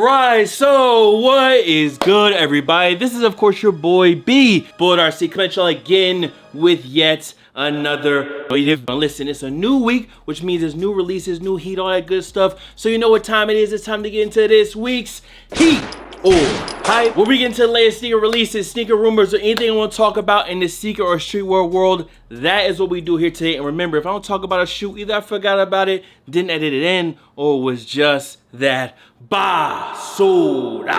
Alright, so what is good, everybody? This is, of course, your boy B, Bullet RC, coming at y'all again with yet another video. Listen, it's a new week, which means there's new releases, new heat, all that good stuff. So you know what time it is. It's time to get into this week's heat or hype, where we get into the latest sneaker releases, sneaker rumors, or anything I want to talk about in the sneaker or streetwear world. That is what we do here today. And remember, if I don't talk about a shoe, either I forgot about it, didn't edit it in, or it was just that basura.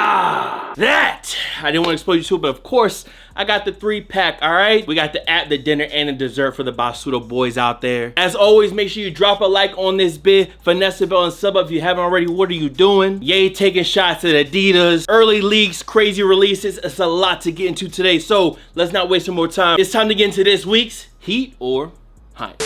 That I didn't want to expose you to, but of course I got the 3-pack. All right, we got the app, the dinner, and the dessert for the basura boys out there. As always, make sure you drop a like on this bit, finesse the bell and sub up if you haven't already. What are you doing? Yay, taking shots at Adidas, early leaks, crazy releases. It's a lot to get into today, so let's not waste some more time. It's time to get into this week's heat or hype.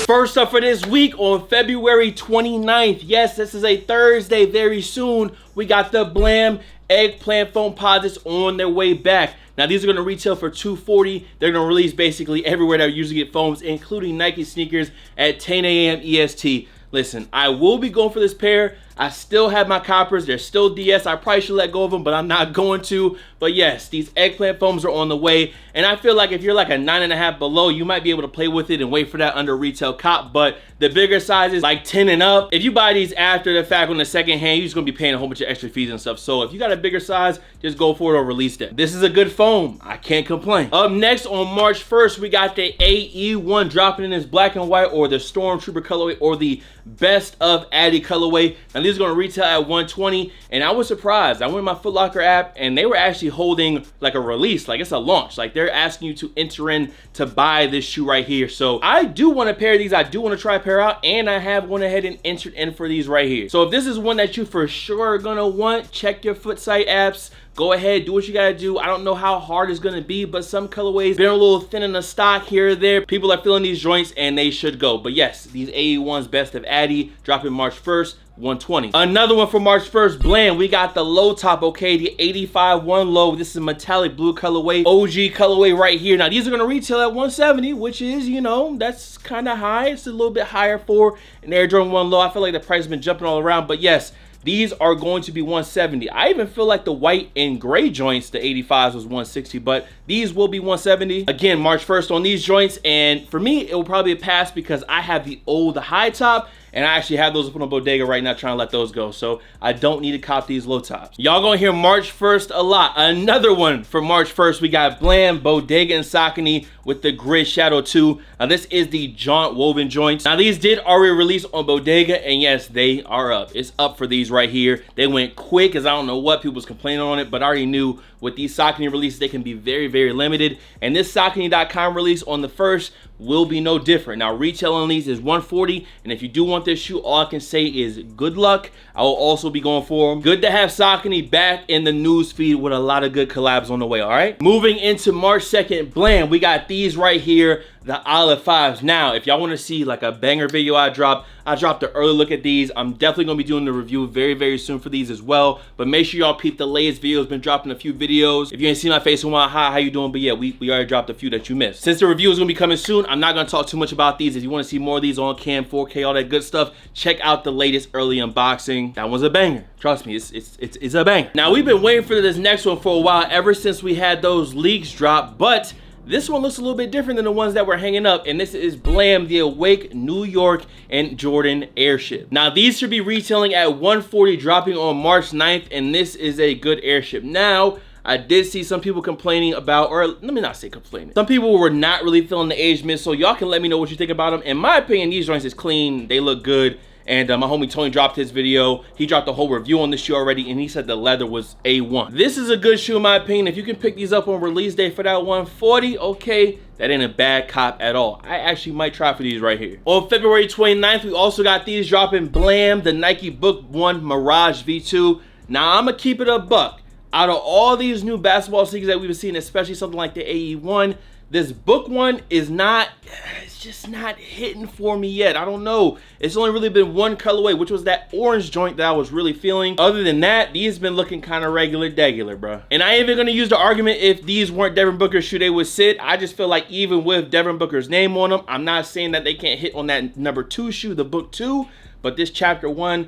First up for this week, on February 29th, yes, this is a Thursday, very soon, we got the Blam eggplant foam posits on their way back. Now these are going to retail for $240. They're going to release basically everywhere that you usually get foams, including Nike sneakers at 10 a.m. EST. Listen, I will be going for this pair. I still have my coppers. They're still DS. I probably should let go of them, but I'm not going to. But yes, these eggplant foams are on the way. And I feel like if you're like a 9.5 below, you might be able to play with it and wait for that under retail cop. But the bigger sizes, like 10 and up, if you buy these after the fact on the second hand, you're just going to be paying a whole bunch of extra fees and stuff. So if you got a bigger size, just go for it or release that. This is a good foam. I can't complain. Up next, on March 1st, we got the AE1 dropping in this black and white, or the Stormtrooper colorway, or the best of Addy colorway. Now these are going to retail at $120, and I was surprised. I went in my Foot Locker app and they were actually holding like a release, like it's a launch, like they're asking you to enter in to buy this shoe right here. So I do want to pair these. I do want to try a pair out, and I have went ahead and entered in for these right here. So if this is one that you for sure are gonna want, check your Footsight apps. Go ahead, do what you gotta do. I don't know how hard it's gonna be, but some colorways been a little thin in the stock here or there. People are feeling these joints and they should go. But yes, these AE1s best of Addy dropping March 1st. $120. Another one for March 1st, Bland. We got the low top, okay, the 85 1 low. This is metallic blue colorway, OG colorway right here. Now these are gonna retail at $170, which is, you know, that's kind of high. It's a little bit higher for an Air Jordan 1 low. I feel like the price has been jumping all around, but yes, these are going to be $170. I even feel like the white and gray joints, the 85s, was $160, but these will be $170. Again, March 1st on these joints, and for me, it will probably be a pass because I have the old high top, and I actually have those up on Bodega right now, trying to let those go. So I don't need to cop these low tops. Y'all gonna hear March 1st a lot. Another one for March 1st, we got Blam, Bodega, and Saucony with the Grid Shadow 2. Now this is the jaunt woven joints. Now these did already release on Bodega, and yes, they are up. It's up for these right here. They went quick, as I don't know what people was complaining on it, but I already knew with these Saucony releases, they can be very, very limited. And this Saucony.com release on the 1st will be no different. Now retail on these is $140, and if you do want this shoe, all I can say is good luck. I will also be going for them. Good to have Saucony back in the news feed with a lot of good collabs on the way. All right, moving into March 2nd, Blam. We got these right here, the Olive 5s. Now if y'all want to see like a banger video I dropped an early look at these. I'm definitely gonna be doing the review very, very soon for these as well, but make sure y'all peep the latest videos. Been dropping a few videos. If you ain't seen my face in a while, hi, how you doing? But yeah, we already dropped a few that you missed. Since the review is gonna be coming soon, I'm not gonna talk too much about these. If you want to see more of these on cam, 4K, all that good stuff, check out the latest early unboxing. That was a banger. Trust me, it's a banger. Now we've been waiting for this next one for a while, ever since we had those leaks drop, but this one looks a little bit different than the ones that were hanging up, and this is Blam, the Awake New York and Jordan Airship. Now these should be retailing at $140, dropping on March 9th, and this is a good airship. Now I did see some people complaining about, or let me not say complaining, some people were not really feeling the age miss, so y'all can let me know what you think about them. In my opinion, these joints is clean, they look good. And my homie Tony dropped his video. He dropped a whole review on this shoe already, and he said the leather was A1. This is a good shoe in my opinion. If you can pick these up on release day for that $140, okay, that ain't a bad cop at all. I actually might try for these right here. On February 29th, we also got these dropping, Blam, the Nike Book 1 Mirage V2. Now I'm gonna keep it a buck. Out of all these new basketball sneakers that we've been seeing, especially something like the AE1, this Book 1 is not, it's just not hitting for me yet. I don't know. It's only really been one colorway, which was that orange joint that I was really feeling. Other than that, these been looking kind of regular, bro. And I ain't even gonna use the argument if these weren't Devin Booker's shoe, they would sit. I just feel like even with Devin Booker's name on them, I'm not saying that they can't hit on that number 2 shoe, the Book 2, but this chapter 1,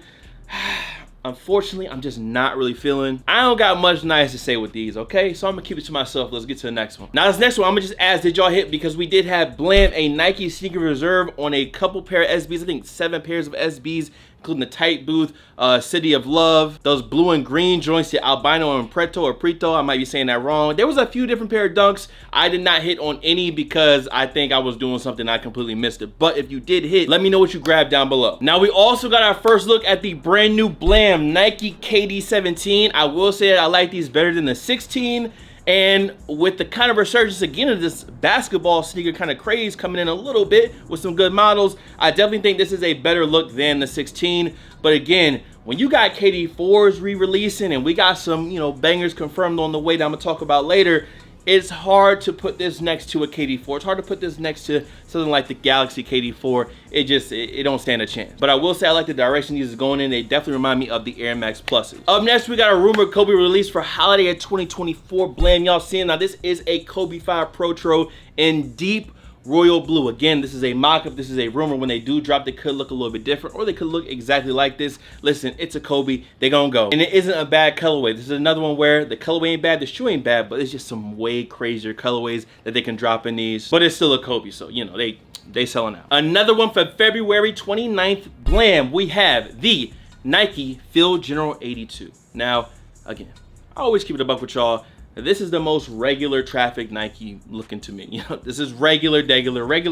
unfortunately, I'm just not really feeling. I don't got much nice to say with these, okay? So I'm gonna keep it to myself. Let's get to the next one. Now, this next one, I'm gonna just ask, did y'all hit? Because we did have Blam, a Nike sneaker reserve on a couple pair of SBs. I think 7 pairs of SBs, including the Tight Booth, City of Love, those blue and green joints, the Albino and Preto or Prito, I might be saying that wrong. There was a few different pair of dunks. I did not hit on any because I think I was doing something, I completely missed it. But if you did hit, let me know what you grabbed down below. Now, we also got our first look at the brand new Blam Nike KD17. I will say that I like these better than the 16. And with the kind of resurgence again of this basketball sneaker kind of craze coming in a little bit with some good models, I definitely think this is a better look than the 16. But again, when you got KD4s re-releasing and we got some, you know, bangers confirmed on the way that I'm gonna talk about later, it's hard to put this next to a KD4. It's hard to put this next to something like the Galaxy KD4. It don't stand a chance. But I will say I like the direction these are going in. They definitely remind me of the Air Max Pluses. Up next, we got a rumored Kobe release for holiday of 2024 Blam. Y'all seeing now, this is a Kobe 5 Protro in deep royal blue. Again, this is a mock-up. This is a rumor. When they do drop, they could look a little bit different, or they could look exactly like this. Listen, it's a Kobe. They gonna go. And it isn't a bad colorway. This is another one where the colorway ain't bad, the shoe ain't bad, but it's just some way crazier colorways that they can drop in these. But it's still a Kobe, so, you know, they selling out. Another one for February 29th, Blam. We have the Nike Field General 82. Now, again, I always keep it a buck with y'all. This is the most regular traffic Nike looking to me. You know, this is regular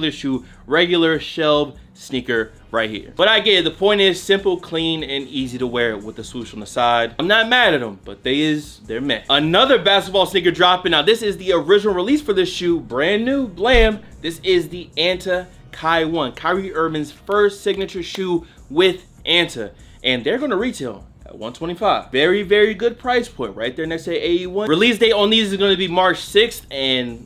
shoe, regular shelf sneaker right here. But I get it. The point is simple, clean, and easy to wear with the swoosh on the side. I'm not mad at them, but they're meh. Another basketball sneaker dropping. Now, this is the original release for this shoe, brand new, Blam. This is the Anta Kai 1, Kyrie Irving's first signature shoe with Anta, and they're gonna retail at $125. Very, very good price point right there next to the AE1. Release date on these is going to be March 6th, and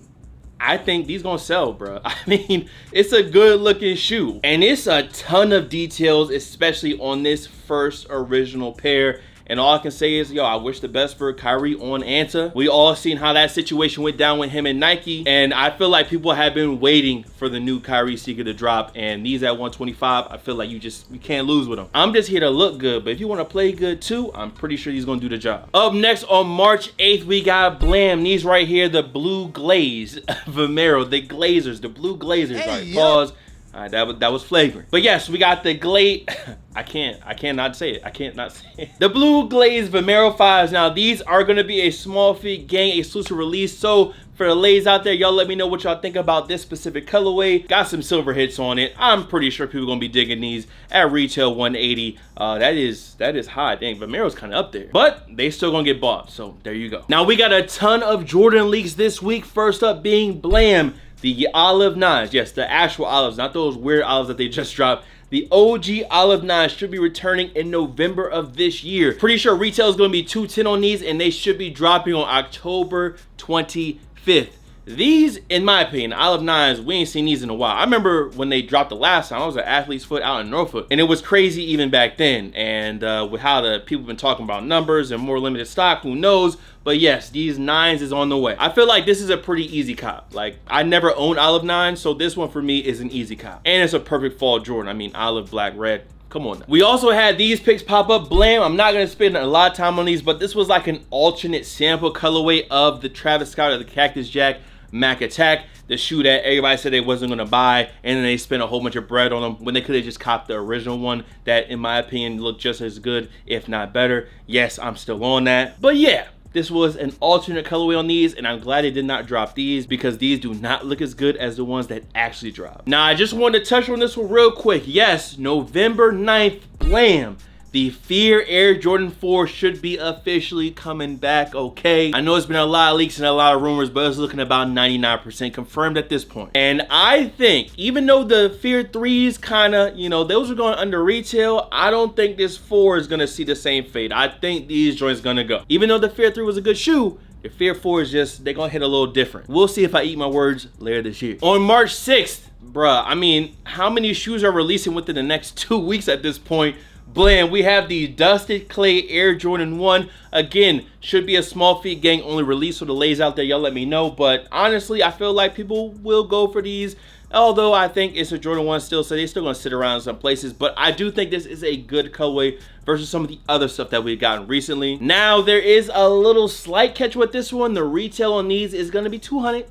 I think these gonna sell, bro. I mean, it's a good looking shoe, and it's a ton of details, especially on this first original pair. And all I can say is, yo, I wish the best for Kyrie on Anta. We all seen how that situation went down with him and Nike. And I feel like people have been waiting for the new Kyrie sneaker to drop. And these at 125, I feel like you can't lose with them. I'm just here to look good, but if you want to play good too, I'm pretty sure he's gonna do the job. Up next on March 8th, we got Blam. These right here, the blue glaze Vomero, the Glazers, the blue Glazers. Hey, right, pause. All right, that was flagrant. But yes, we got the glaze. I cannot say it. I can't not say it. The blue glaze Vomero 5s. Now, these are going to be a small feet gang exclusive release. So for the ladies out there, y'all let me know what y'all think about this specific colorway. Got some silver hits on it. I'm pretty sure people are going to be digging these at retail 180. That is high. Dang, Vomero's kind of up there. But they still going to get bought. So there you go. Now, we got a ton of Jordan leaks this week. First up being Blam. The olive 9s, yes, the actual olives, not those weird olives that they just dropped. The OG olive 9 should be returning in November of this year. Pretty sure retail is going to be $210 on these, and they should be dropping on October 25th. These, in my opinion, olive 9s, we ain't seen these in a while. I remember when they dropped the last time, I was at Athlete's Foot out in Norfolk, and it was crazy even back then. And with how the people been talking about numbers and more limited stock, who knows? But yes, these 9s is on the way. I feel like this is a pretty easy cop. Like, I never owned olive 9s, so this one for me is an easy cop. And it's a perfect fall Jordan. I mean, olive, black, red. Come on now. We also had these picks pop up. Blam. I'm not going to spend a lot of time on these, but this was like an alternate sample colorway of the Travis Scott or the Cactus Jack Mac Attack, the shoe that everybody said they wasn't going to buy, and then they spent a whole bunch of bread on them when they could have just copped the original one that, in my opinion, looked just as good, if not better. Yes, I'm still on that. But yeah, this was an alternate colorway on these, and I'm glad they did not drop these because these do not look as good as the ones that actually dropped. Now, I just wanted to touch on this one real quick. Yes, November 9th, Blam. The Fear Air Jordan 4 should be officially coming back, okay? I know it's been a lot of leaks and a lot of rumors, but it's looking about 99% confirmed at this point. And I think, even though the Fear 3s kind of, you know, those are going under retail, I don't think this 4 is going to see the same fate. I think these joints going to go. Even though the Fear 3 was a good shoe, the Fear 4 is just, they're going to hit a little different. We'll see if I eat my words later this year. On March 6th, bruh, I mean, how many shoes are releasing within the next 2 weeks at this point? Blam, we have the Dusted Clay Air Jordan 1. Again, should be a small feet gang only release, so the ladies out there, y'all let me know. But honestly, I feel like people will go for these. Although I think it's a Jordan 1 still, so they're still going to sit around in some places. But I do think this is a good colorway versus some of the other stuff that we've gotten recently. Now, there is a little slight catch with this one. The retail on these is going to be $200.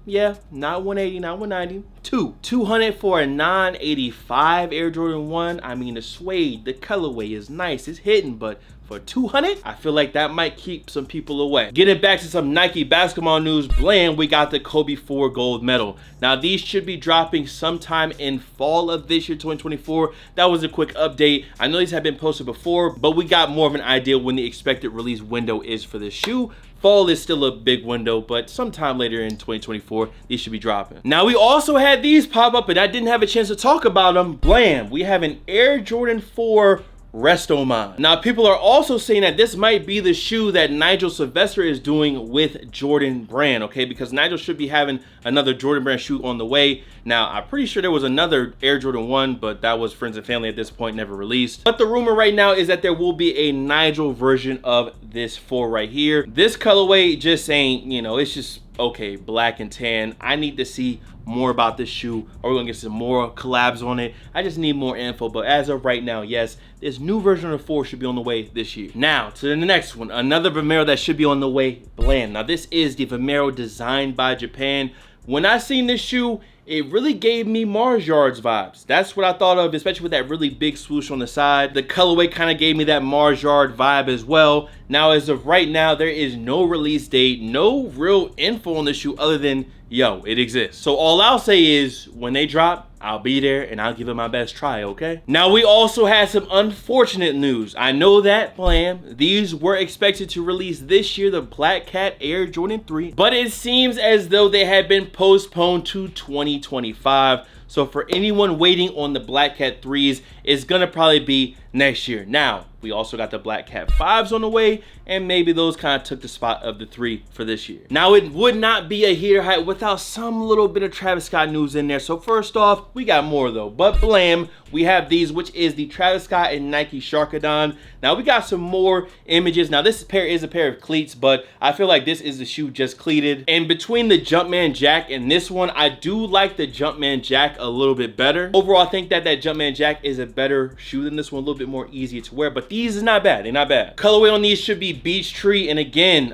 Yeah, not 180, not 190. $200 for a non-85 Air Jordan 1. I mean, the suede, the colorway is nice, it's hitting, but for $200, I feel like that might keep some people away. Getting back to some Nike basketball news, blam, we got the Kobe 4 gold medal. Now, these should be dropping sometime in fall of this year, 2024. That was a quick update. I know these have been posted before, but we got more of an idea when the expected release window is for this shoe. Fall is still a big window, but sometime later in 2024, these should be dropping. Now, we also had these pop up, and I didn't have a chance to talk about them. Blam, we have an Air Jordan 4 Restoman. Now, people are also saying that this might be the shoe that Nigel Sylvester is doing with Jordan Brand, okay? Because Nigel should be having another Jordan Brand shoe on the way. Now, I'm pretty sure there was another Air Jordan 1, but that was friends and family at this point, never released. But the rumor right now is that there will be a Nigel version of this 4 right here. This colorway just ain't, you know, it's just, okay, black and tan. I need to see more about this shoe. Are we gonna get some more collabs on it? I just need more info, but as of right now, yes, this new version of the 4 should be on the way this year. Now, to the next one, another Vomero that should be on the way, blam. Now, this is the Vomero designed by Japan. When I seen this shoe, it really gave me Mars Yards vibes. That's what I thought of, especially with that really big swoosh on the side. The colorway kind of gave me that Mars Yard vibe as well. Now, as of right now, there is no release date, no real info on the shoe other than, yo, it exists. So all I'll say is, when they drop, I'll be there and I'll give it my best try, okay? Now, we also had some unfortunate news. I know that, blam, these were expected to release this year, the Black Cat Air Jordan 3, but it seems as though they had been postponed to 2025. So for anyone waiting on the Black Cat 3s, it's gonna probably be next year. Now, we also got the Black Cat 5s on the way, and maybe those kind of took the spot of the 3 for this year. Now, it would not be a heater hype without some little bit of Travis Scott news in there. So first off, we got more though, but blam, we have these, which is the Travis Scott and Nike Sharkadon. Now, we got some more images. Now, this pair is a pair of cleats, but I feel like this is the shoe just cleated. And between the Jumpman Jack and this one, I do like the Jumpman Jack a little bit better. Overall, I think that Jumpman Jack is a better shoe than this one, a little bit more easy to wear, but these is not bad. They're not bad. Colorway on these should be Beach Tree, and again,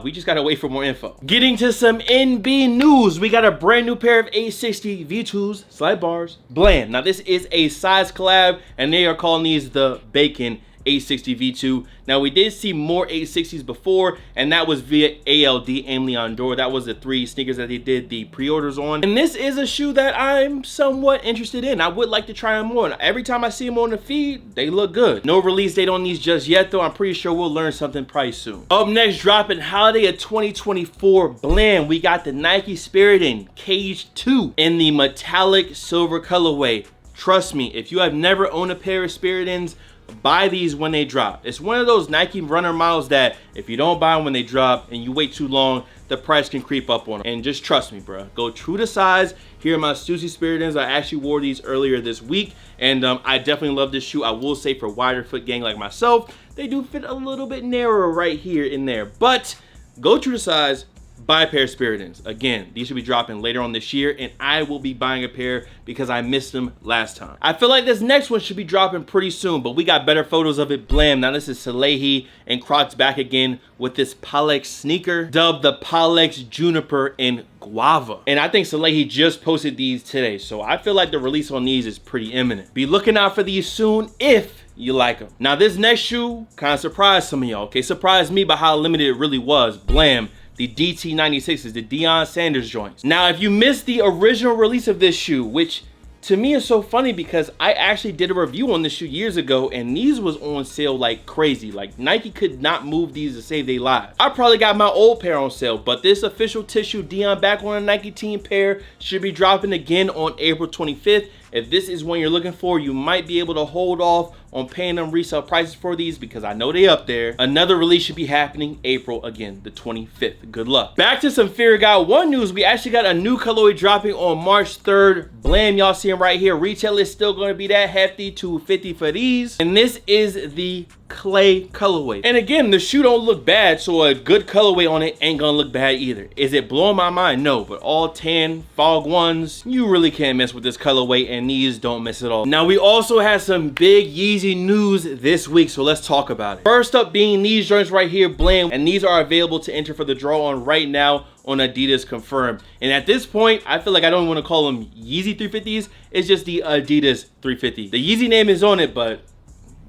we just gotta wait for more info. Getting to some NB news, we got a brand new pair of 860 V2s, slide bars, blam. Now, this is a size collab, and they are calling these the Bacon 860 V2. Now, we did see more 860s before, and that was via ALD, Aim Leon Dore. That was the 3 sneakers that they did the pre-orders on. And this is a shoe that I'm somewhat interested in. I would like to try them on. Every time I see them on the feed, they look good. No release date on these just yet, though. I'm pretty sure we'll learn something probably soon. Up next, dropping holiday of 2024, blam, we got the Nike Spirited Cage 2 in the metallic silver colorway. Trust me, if you have never owned a pair of Spiriteds, buy these when they drop. It's one of those Nike runner models that if you don't buy them when they drop and you wait too long, the price can creep up on them. And just trust me, bro. Go true to size. Here are my Stussy Spiriteds. I actually wore these earlier this week, and I definitely love this shoe. I will say for wider foot gang like myself, they do fit a little bit narrower right here in there. But go true to size. Buy a pair of Spiriteds. Again, these should be dropping later on this year, and I will be buying a pair because I missed them last time. I feel like this next one should be dropping pretty soon, but we got better photos of it, blam. Now, this is Salehi and Crocs back again with this Palex sneaker, dubbed the Palex Juniper and Guava. And I think Salehi just posted these today, so I feel like the release on these is pretty imminent. Be looking out for these soon if you like them. Now, this next shoe kind of surprised some of y'all, okay? Surprised me by how limited it really was, blam. The DT96s, the Deion Sanders joints. Now, if you missed the original release of this shoe, which to me is so funny because I actually did a review on this shoe years ago, and these was on sale like crazy. Like, Nike could not move these to save their lives. I probably got my old pair on sale, but this official tissue Deion back on a Nike team pair should be dropping again on April 25th. If this is one you're looking for, you might be able to hold off on paying them resale prices for these because I know they up there. Another release should be happening April again, the 25th. Good luck. Back to some Fear God 1 news. We actually got a new colorway dropping on March 3rd. Blam, y'all see them right here. Retail is still going to be that hefty, $250 for these. And this is the clay colorway. And again, the shoe don't look bad, so a good colorway on it ain't gonna look bad either. Is it blowing my mind? No, but all tan fog ones, you really can't mess with this colorway, and these don't miss at all. Now, we also had some big Yeezy news this week, so let's talk about it. First up being these joints right here, Blam, and these are available to enter for the draw on right now on Adidas Confirmed. And at this point, I feel like I don't want to call them Yeezy 350s. It's just the Adidas 350. The Yeezy name is on it, but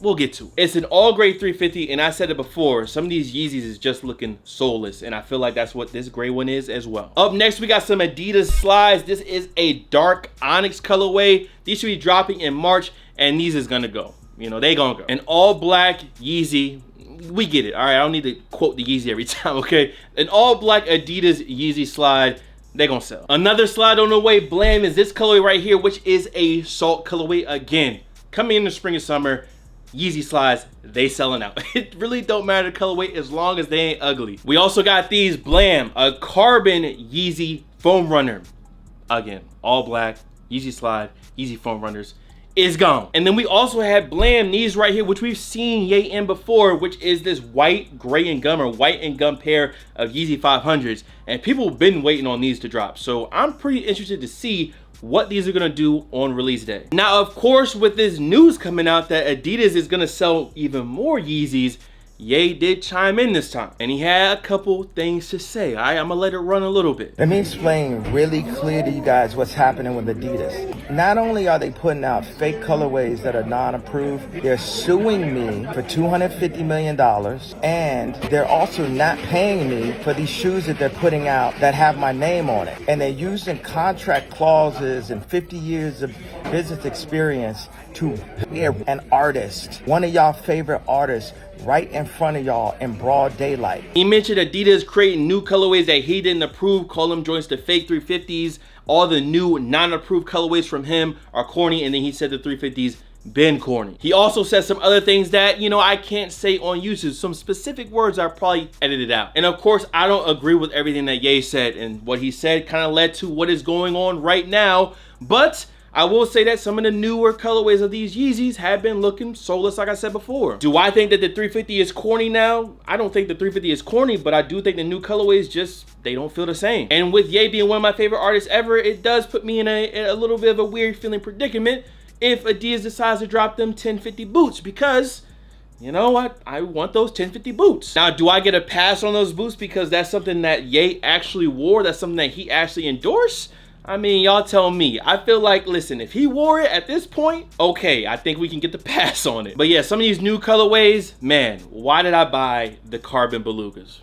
we'll get to it. It's an all gray 350, and I said it before, some of these Yeezys is just looking soulless, and I feel like that's what this gray one is as well. Up next, we got some Adidas slides. This is a dark onyx colorway. These should be dropping in March, and these is gonna go. You know, they gonna go. An all black Yeezy. We get it, all right? I don't need to quote the Yeezy every time, okay? An all black Adidas Yeezy slide, they gonna sell. Another slide on the way, Blam, is this colorway right here, which is a salt colorway. Again, coming in the spring and summer, Yeezy slides, they selling out. It really don't matter the colorway as long as they ain't ugly. We also got these, Blam, a carbon Yeezy foam runner. Again, all black, Yeezy slide, Yeezy foam runners. Is gone. And then we also had Blam, these right here, which we've seen Ye in before, which is this white, gray, and gum, or white and gum pair of Yeezy 500s. And people have been waiting on these to drop. So I'm pretty interested to see what these are gonna do on release day. Now, of course, with this news coming out that Adidas is gonna sell even more Yeezys, Ye did chime in this time, and he had a couple things to say. I'm gonna let it run a little bit. Let me explain really clear to you guys what's happening with Adidas. Not only are they putting out fake colorways that are non-approved, they're suing me for $250 million, and they're also not paying me for these shoes that they're putting out that have my name on it. And they're using contract clauses and 50 years of business experience to pay an artist, one of y'all favorite artists, right in front of y'all in broad daylight. He mentioned Adidas creating new colorways that he didn't approve, call them joints the fake 350s. All the new non-approved colorways from him are corny, and then he said the 350s been corny. He also said some other things that, you know, I can't say on YouTube. Some specific words are probably edited out. And of course, I don't agree with everything that Ye said, and what he said kind of led to what is going on right now. But I will say that some of the newer colorways of these Yeezys have been looking soulless, like I said before. Do I think that the 350 is corny now? I don't think the 350 is corny, but I do think the new colorways just, they don't feel the same. And with Ye being one of my favorite artists ever, it does put me in a little bit of a weird feeling predicament if Adidas decides to drop them 1050 boots, because you know what? I want those 1050 boots. Now, do I get a pass on those boots because that's something that Ye actually wore? That's something that he actually endorsed? I mean, y'all tell me. I feel like, listen, if he wore it at this point, okay, I think we can get the pass on it. But yeah, some of these new colorways, man, why did I buy the carbon belugas?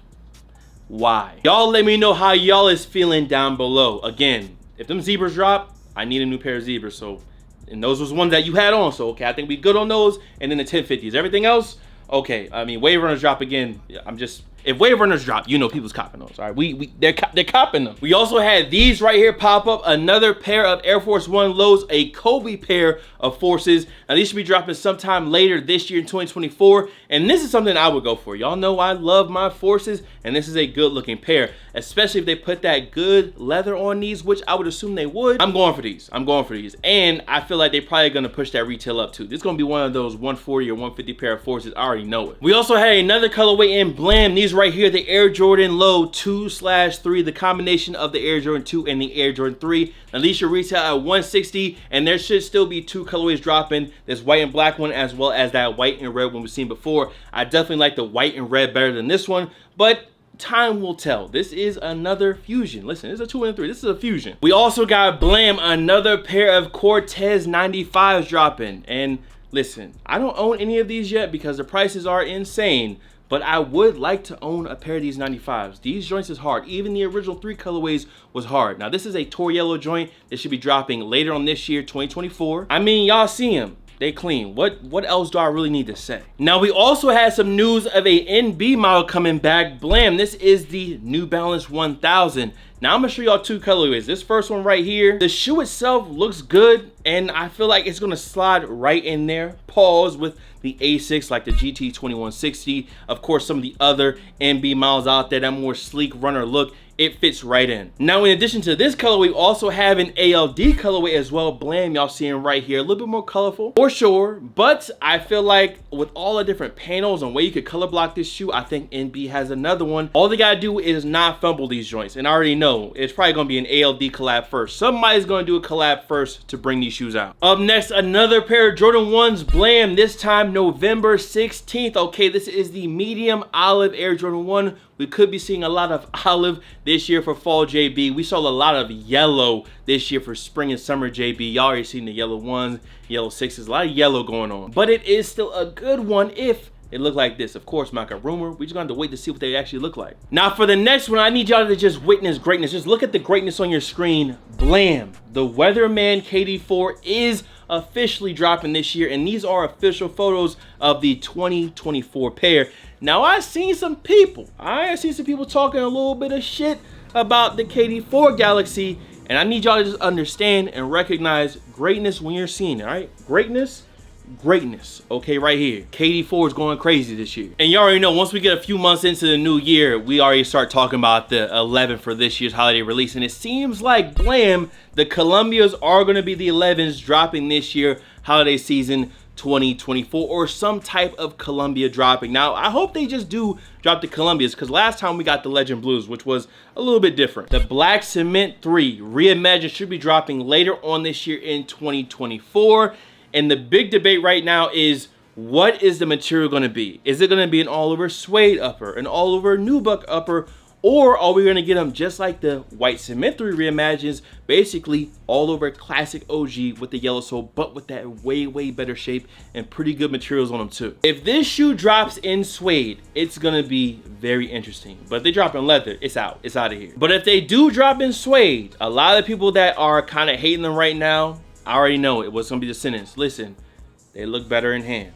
Why? Y'all let me know how y'all is feeling down below. Again, if them zebras drop, I need a new pair of zebras. So, and those was ones that you had on. So, okay, I think we good on those. And then the 1050s. Everything else, okay. I mean, Wave Runners drop again. I'm just... If Wave Runners drop, you know people's copping those, all right? They're copping them. We also had these right here pop up, another pair of Air Force One lows, a Kobe pair of Forces. Now, these should be dropping sometime later this year in 2024, and this is something I would go for. Y'all know I love my Forces, and this is a good looking pair, especially if they put that good leather on these, which I would assume they would. I'm going for these. I'm going for these, and I feel like they're probably gonna push that retail up too. This is gonna be one of those 140 or 150 pair of Forces. I already know it. We also had another colorway in Blam. These right here, the Air Jordan Low 2/3, the combination of the Air Jordan 2 and the Air Jordan 3. Now these should retail at $160, and there should still be two colorways dropping, this white and black one as well as that white and red one we've seen before. I definitely like the white and red better than this one, but time will tell. This is another fusion. Listen, this is a 2 and a 3. This is a fusion. We also got Blam, another pair of Cortez 95s dropping. And listen, I don't own any of these yet because the prices are insane, but I would like to own a pair of these 95s. These joints is hard. Even the original 3 colorways was hard. Now this is a Tor Yellow joint that should be dropping later on this year, 2024. I mean, y'all see them. They clean. What else do I really need to say? Now we also had some news of a NB model coming back. Blam, this is the New Balance 1000. Now I'm gonna show y'all 2 colorways. This first one right here, the shoe itself looks good, and I feel like it's gonna slide right in there. Pause with the A6, like the GT 2160. Of course, some of the other NB models out there, that more sleek runner look, it fits right in. Now, in addition to this colorway, we also have an ALD colorway as well. Blam, y'all seeing right here, a little bit more colorful for sure, but I feel like with all the different panels and way you could color block this shoe, I think NB has another one. All they gotta do is not fumble these joints, and I already know it's probably gonna be an ALD collab first. Somebody's gonna do a collab first to bring these shoes out. Up next, another pair of Jordan 1s, Blam, this time November 16th. Okay, this is the medium olive Air Jordan 1. We could be seeing a lot of olive this year for fall JB. We saw a lot of yellow this year for spring and summer JB. Y'all already seen the yellow 1s, yellow 6s, a lot of yellow going on. But it is still a good one if it looked like this. Of course, not a rumor. We just gonna have to wait to see what they actually look like. Now for the next one, I need y'all to just witness greatness. Just look at the greatness on your screen. Blam, the Weatherman KD4 is officially dropping this year, and these are official photos of the 2024 pair. Now I seen some people talking a little bit of shit about the KD4 Galaxy, and I need y'all to just understand and recognize greatness when you're seeing it. All right, greatness, okay, right here. KD4 is going crazy this year, and you already know once we get a few months into the new year, we already start talking about the 11 for this year's holiday release, and it seems like Blam, the Columbias are going to be the 11s dropping this year holiday season 2024, or some type of Columbia dropping. Now I hope they just do drop the Columbias, because last time we got the Legend Blues, which was a little bit different. The Black Cement 3 Reimagined should be dropping later on this year in 2024. And the big debate right now is, what is the material going to be? Is it going to be an all-over suede upper, an all-over nubuck upper, or are we going to get them just like the White Cement 3 Reimagines, basically all over classic OG with the yellow sole, but with that way better shape and pretty good materials on them too. If this shoe drops in suede, it's going to be very interesting. But if they drop in leather, it's out of here. But if they do drop in suede, a lot of people that are kind of hating them right now, I already know it was gonna be the sentence. Listen, they look better in hand.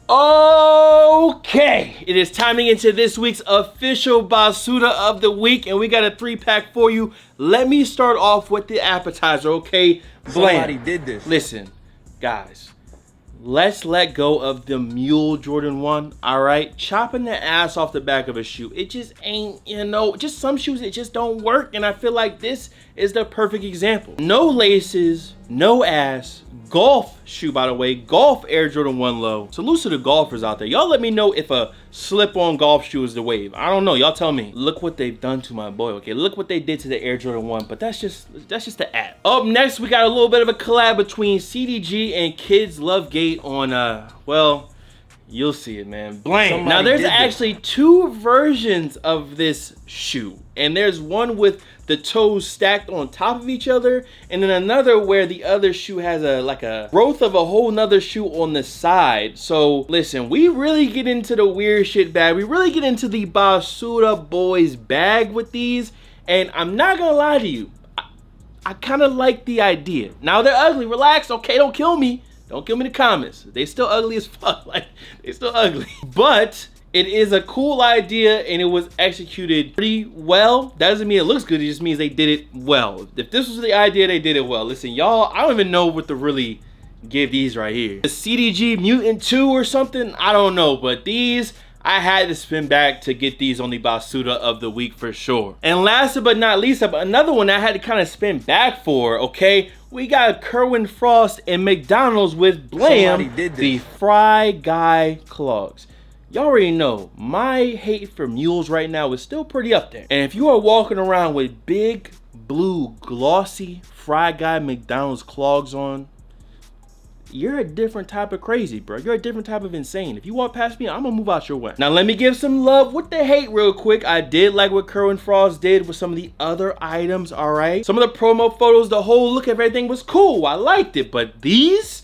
Okay, it is time to get into this week's official Basuda of the week, and we got a 3-pack for you. Let me start off with the appetizer, okay? Blam. Somebody did this. Listen, guys, let's let go of the Mule Jordan 1, all right? Chopping the ass off the back of a shoe, it just ain't, you know, just some shoes, it just don't work, and I feel like this is the perfect example. No laces, no ass, golf shoe, by the way, golf Air Jordan 1 low. Salute to the golfers out there. Y'all let me know if a slip-on golf shoe is the wave. I don't know, y'all tell me. Look what they've done to my boy, okay? Look what they did to the Air Jordan 1, but that's just the app. Up next, we got a little bit of a collab between CDG and Kids Love Gate on, well, you'll see it, man. Blam. Now, there's actually two versions of this shoe, and there's one with the toes stacked on top of each other, and then another where the other shoe has like a growth of a whole nother shoe on the side. So listen, we really get into the weird shit bag. We really get into the Basuda boys bag with these, and I'm not gonna lie to you, I kind of like the idea. Now they're ugly, relax, okay, don't kill me. Don't kill me in the comments. They still ugly as fuck, like, they still ugly. But it is a cool idea, and it was executed pretty well. That doesn't mean it looks good, it just means they did it well. If this was the idea, they did it well. Listen, y'all, I don't even know what to really give these right here. The CDG Mutant 2 or something, I don't know, but these, I had to spin back to get these on the Basuda of the week for sure. And last but not least, another one I had to kind of spin back for, okay? We got Kerwin Frost and McDonald's with Blam, the Fry Guy clogs. Y'all already know, my hate for mules right now is still pretty up there. And if you are walking around with big, blue, glossy, Fry Guy McDonald's clogs on, you're a different type of crazy, bro. You're a different type of insane. If you walk past me, I'm gonna move out your way. Now, let me give some love with the hate real quick. I did like what Kerwin Frost did with some of the other items, all right? Some of the promo photos, the whole look of everything was cool. I liked it, but these?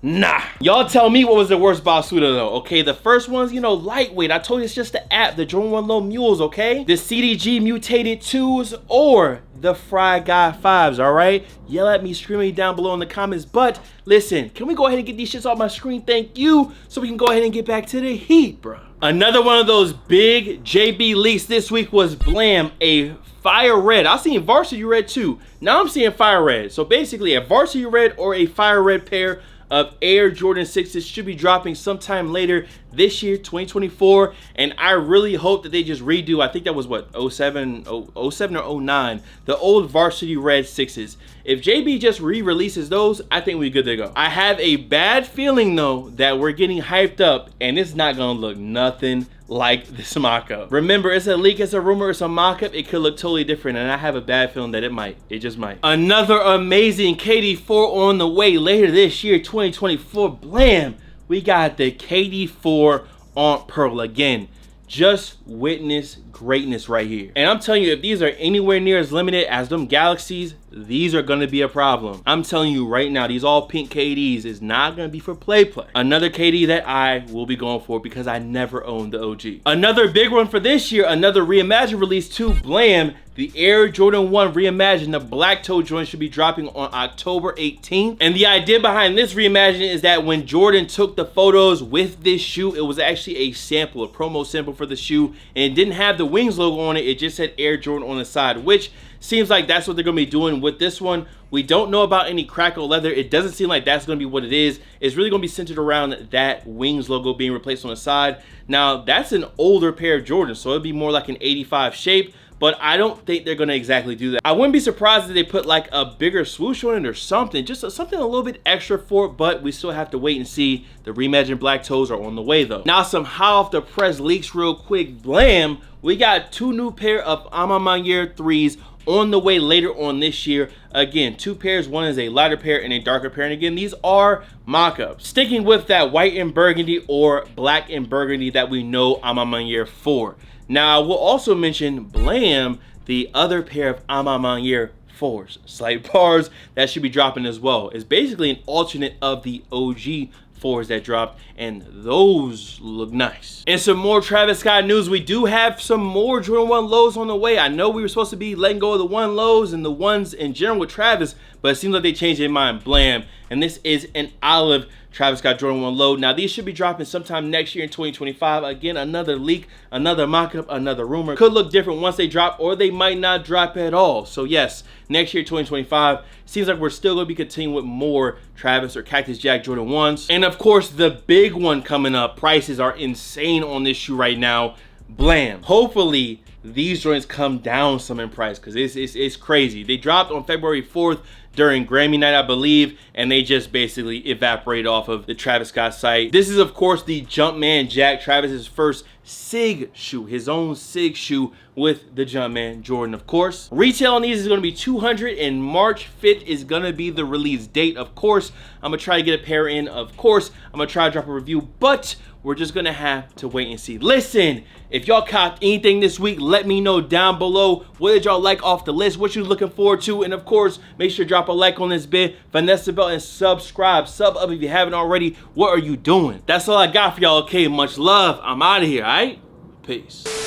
Nah. Y'all tell me what was the worst Basuda though, okay? The first one's, you know, lightweight. I told you it's just the app, the Jordan 1 Low Mules, okay? The CDG Mutated 2s or the Fry Guy 5s, all right? Yell at me, scream me down below in the comments. But listen, can we go ahead and get these shits off my screen? Thank you. So we can go ahead and get back to the heat, bro. Another one of those big JB leaks this week was Blam, a Fire Red. I seen Varsity Red too. Now I'm seeing Fire Red. So basically a Varsity Red or a Fire Red pair of Air Jordan 6s should be dropping sometime later this year, 2024, and I really hope that they just redo, I think that was what, 07 or 09, the old varsity red 6s. If JB just re-releases those, I think we're good to go. I have a bad feeling though that we're getting hyped up and it's not gonna look nothing like this mock-up. Remember, it's a leak, it's a rumor, it's a mock-up. It could look totally different, and I have a bad feeling that it just might. Another amazing KD4 on the way later this year, 2024. Blam! We got the KD4 on Pearl again. Just witness greatness right here. And I'm telling you, if these are anywhere near as limited as them Galaxies, these are gonna be a problem. I'm telling you right now, these all pink KDs is not gonna be for play. Another KD that I will be going for because I never owned the OG. Another big one for this year, another Reimagined release too, Blam. The Air Jordan 1 Reimagined, the black toe joint should be dropping on October 18th. And the idea behind this Reimagined is that when Jordan took the photos with this shoe, it was actually a sample, a promo sample for the shoe, and it didn't have the Wings logo on it. It just said Air Jordan on the side, which seems like that's what they're gonna be doing with this one. We don't know about any crackle leather. It doesn't seem like that's gonna be what it is. It's really gonna be centered around that Wings logo being replaced on the side. Now, that's an older pair of Jordans, so it'd be more like an 85 shape, but I don't think they're gonna exactly do that. I wouldn't be surprised if they put like a bigger swoosh on it or something, just something a little bit extra for it, but we still have to wait and see. The Reimagined black toes are on the way though. Now, some hot off the press leaks real quick. Blam, we got two new pair of Reimagined 3s on the way later on this year. Again, two pairs, one is a lighter pair and a darker pair, and again, these are mock-ups. Sticking with that white and burgundy or black and burgundy that we know Reimagined for. Now, we'll also mention Blam, the other pair of Reimagined 4s, slight bars, that should be dropping as well. It's basically an alternate of the OG 4s that dropped, and those look nice. And some more Travis Scott news. We do have some more Jordan 1 lows on the way. I know we were supposed to be letting go of the 1 lows and the ones in general with Travis, but it seems like they changed their mind. Blam. And this is an olive Travis Scott Jordan 1 low. Now, these should be dropping sometime next year in 2025. Again, another leak, another mock-up, another rumor. Could look different once they drop, or they might not drop at all. So yes, next year, 2025, seems like we're still going to be continuing with more Travis or Cactus Jack Jordan 1s. And of course, the big one coming up. Prices are insane on this shoe right now. Blam. Hopefully, these joints come down some in price, because it's crazy. They dropped on February 4th during Grammy night, I believe, and they just basically evaporated off of the Travis Scott site. This is, of course, the Jumpman Jack, Travis's first SIG shoe, his own SIG shoe with the Jumpman Jordan, of course. Retail on these is going to be $200, and March 5th is going to be the release date. Of course, I'm going to try to get a pair in. Of course, I'm going to try to drop a review, but we're just going to have to wait and see. Listen, if y'all copped anything this week, let me know down below. What did y'all like off the list? What you looking forward to? And of course, make sure to drop a like on this vid, finesse the bell, and subscribe. Sub up if you haven't already. What are you doing? That's all I got for y'all. Okay, much love. I'm out of here, all right? Peace.